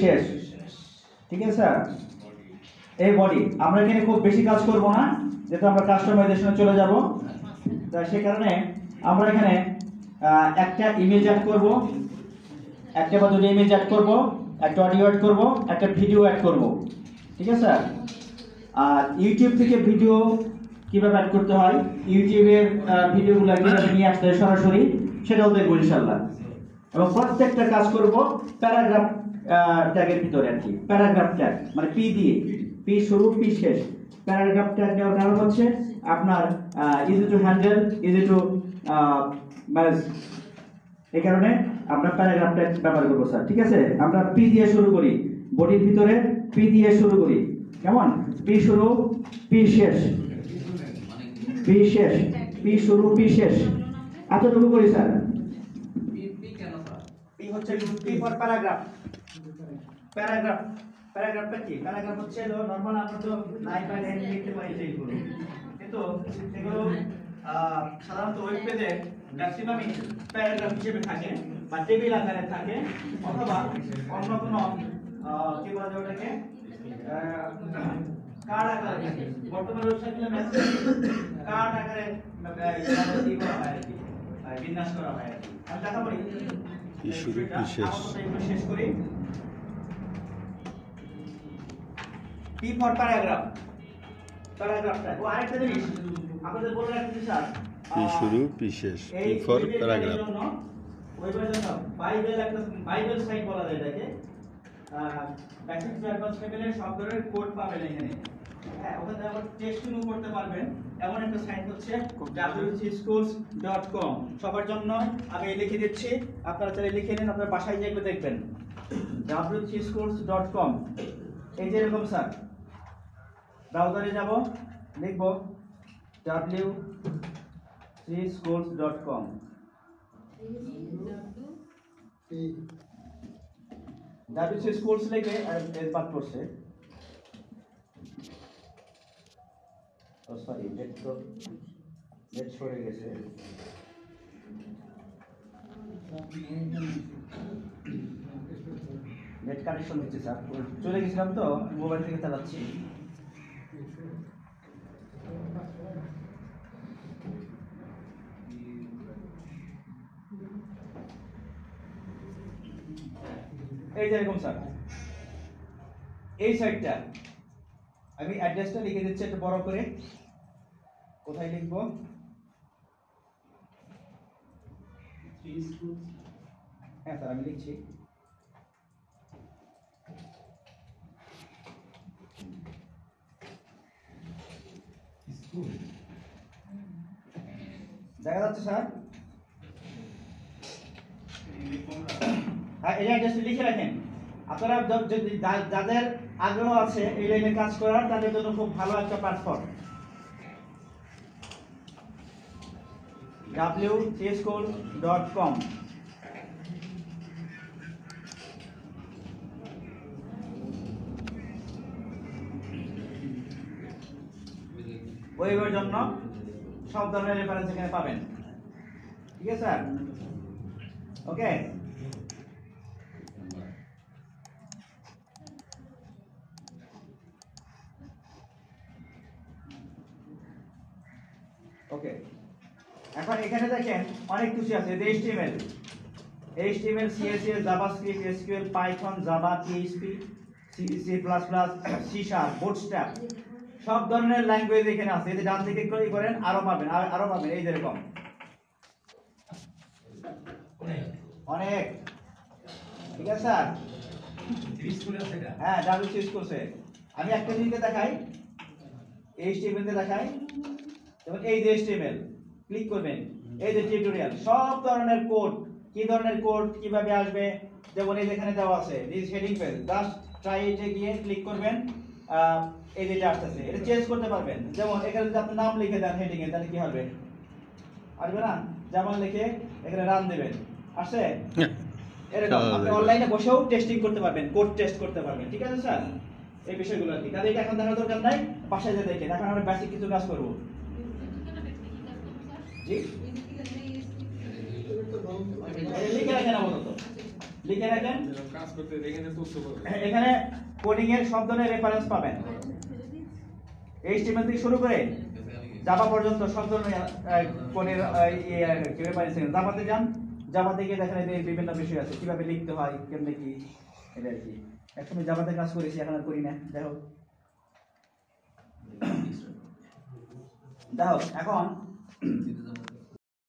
শেষ। ঠিক আছে স্যার, এই বডি আমরা এখানে খুব বেশি কাজ করব না, যেহেতু আমরা কাস্টমাইজেশনে চলে যাব। তাই সেই কারণে আমরা এখানে একটা ইমেজ অ্যাড করব, একটা বা দুটো ইমেজ অ্যাড করব, একটা অডিও অ্যাড করব, একটা ভিডিও অ্যাড করব। ঠিক আছে স্যার। আর ইউটিউব থেকে ভিডিও কিভাবে অ্যাড করতে হয়, ইউটিউবের ভিডিওগুলো কিভাবে নিয়ে আসতে হয় সরাসরি, সেটাও দেখবো ইনশাআল্লাহ। এবং প্রত্যেকটা কাজ করব প্যারাগ্রাফ ট্যাগের ভিতরে আর কি। প্যারাগ্রাফ ট্যাগ মানে পি দিয়ে, পি শুরু পি শেষ। প্যারাগ্রাফ ট্যাগ দেওয়ার কারণ হচ্ছে আপনার easy to handle, easy to manage. এই কারণে আমরা প্যারাগ্রাফ ট্যাগ ব্যবহার করব স্যার। ঠিক আছে, আমরা পি দিয়ে শুরু করি, বডির ভিতরে পি দিয়ে শুরু করি। কেমন? পি শুরু পি শেষ, পি শেষ, পি শুরু পি শেষ, এতটুকু করি স্যার। পি হচ্ছে পি ফর প্যারাগ্রাফ। প্যারাগ্রাফ, প্যারাগ্রাফটা কি? প্যারাগ্রাফ হচ্ছে নরমাল আমরা তো লাইন বাই লাইন লিখতে পারি যেগুলো, কিন্তু এগুলো সাধারণত ওয়েব পেজে ম্যাক্সিমামই প্যারাগ্রাফ হিসেবে থাকে বা টেবিল আকারে থাকে, অথবা অন্য কোনো কি বলা যায় ওটাকে কার্ড আকারে থাকে। বর্তমানে ওয়েবসাইটগুলো ম্যাক্সিমাম কার্ড আকারে ই করা হয় আর কি, বিন্যাস করা হয় আর কি। আমি দেখাবো শুরু বিশেষ শেষ করি। পি ফর প্যারাগ্রাফ, প্যারাগ্রাফটা ও আরেকটা জিনিস আপনাদের বলে রাখতে স্যার, পি শুরু পি শেষ, পি ফর প্যারাগ্রাফ। ওইটার জন্য বাইবেল একটা বাইবেল সাইট বলা যায় এটাকে। বেসিক টু অ্যাডভান্স লেভেলের সব ধরনের কোড পাবেন এখানে। হ্যাঁ, ওখানে আবার টেস্টিং করতে পারবেন। এমন একটা সাইট হচ্ছে wcschools.com। সবার জন্য আমি লিখে দিচ্ছি, আপনারা চাইলে লিখে নিন, আপনারা বাসায় যেয়ে দেখবেন। wcschools.com। এই যে এরকম স্যার, ব্রাউজারে যাব, লিখব wcschools.com। WC স্কুলস লিখে এর বাদ পড়ছে। ও সরি, নেট সরে গেছে। নেট কানেকশন হচ্ছে স্যার, চলে গেছিলাম তো মোবাইল থেকে চালাচ্ছি। এই যে এরকম স্যার, এই সাইটটা আমি অ্যাড্রেসটা লিখে দিচ্ছি একটু বড় করে। কোথায় লিখবো? হ্যাঁ স্যার, আমি লিখছি। দেখা যাচ্ছে স্যার? হ্যাঁ, এই অ্যাড্রেসটা লিখে রাখেন। আপনারা যদি যাদের আগ্রহ আছে এই লাইনে কাজ করার, তাদের জন্য খুব ভালো একটা প্ল্যাটফর্ম। wcschools.com। ওয়েবের জন্য সব ধরনের রেফারেন্স এখানে পাবেন। ঠিক আছে স্যার? ওকে, ওকে। এখন এখানে দেখেন অনেক কিছু আছে। HTML, CSS, JavaScript, SQL, Python, Java, PHP, C++, C#, bootstrap, সব ধরনের ল্যাঙ্গুয়েজ এখানে আছে। এই যে ডান দিকে ক্লিক করেন, আরো পাবেন, আরো পাবেন। এই যেরকম অনেক। ঠিক আছে স্যার? হ্যাঁ, WC স্কুলসে আমি একটা জিনিস দেখাই, HTML তে দেখাই। যেমন এই যে HTML, ক্লিক করবেন, এই যে টিউটোরিয়াল, সব ধরনের কোড, কি ধরনের কোড কিভাবে আসবে, যেমন এই যেখানে দেওয়া আছে this heading page, just try এটে গিয়ে ক্লিক করবেন, এই যেটা আসছে এটা চেঞ্জ করতে পারবেন। যেমন এখানে যদি আপনি নাম লিখে দেন হেডিং এ, তাহলে কি হবে? আসবে না? যেমন লিখে এখানে রান দিবেন, আসছে এরকম। আপনি অনলাইনে বসেও টেস্টিং করতে পারবেন, কোড টেস্ট করতে পারবেন। ঠিক আছে স্যার? এই বিষয়গুলো আর কি। কাজে এটা এখন দেখার দরকার নাই, বাসায় যেয়ে দেখেন। এখন আমরা বেসিক কিছু কাজ করব। জি, লিখে রাখেন আপাতত। লিখে রাখেন। কাজ করতে এখানে তথ্য পাবেন। এখানে কোডিং এর সব ধরনের রেফারেন্স পাবেন, HTML থেকে শুরু করে জাভা পর্যন্ত সব ধরনের কোডের রেফারেন্স। জাভাতে যান, জাভাতে গিয়ে দেখেন এদের বিভিন্ন বিষয় আছে, কিভাবে লিখতে হয়, কেমনে কি, এটা আর কি। একসময় জাভাতে কাজ করেছি, এখন আর করি না। দেখো দেখো এখন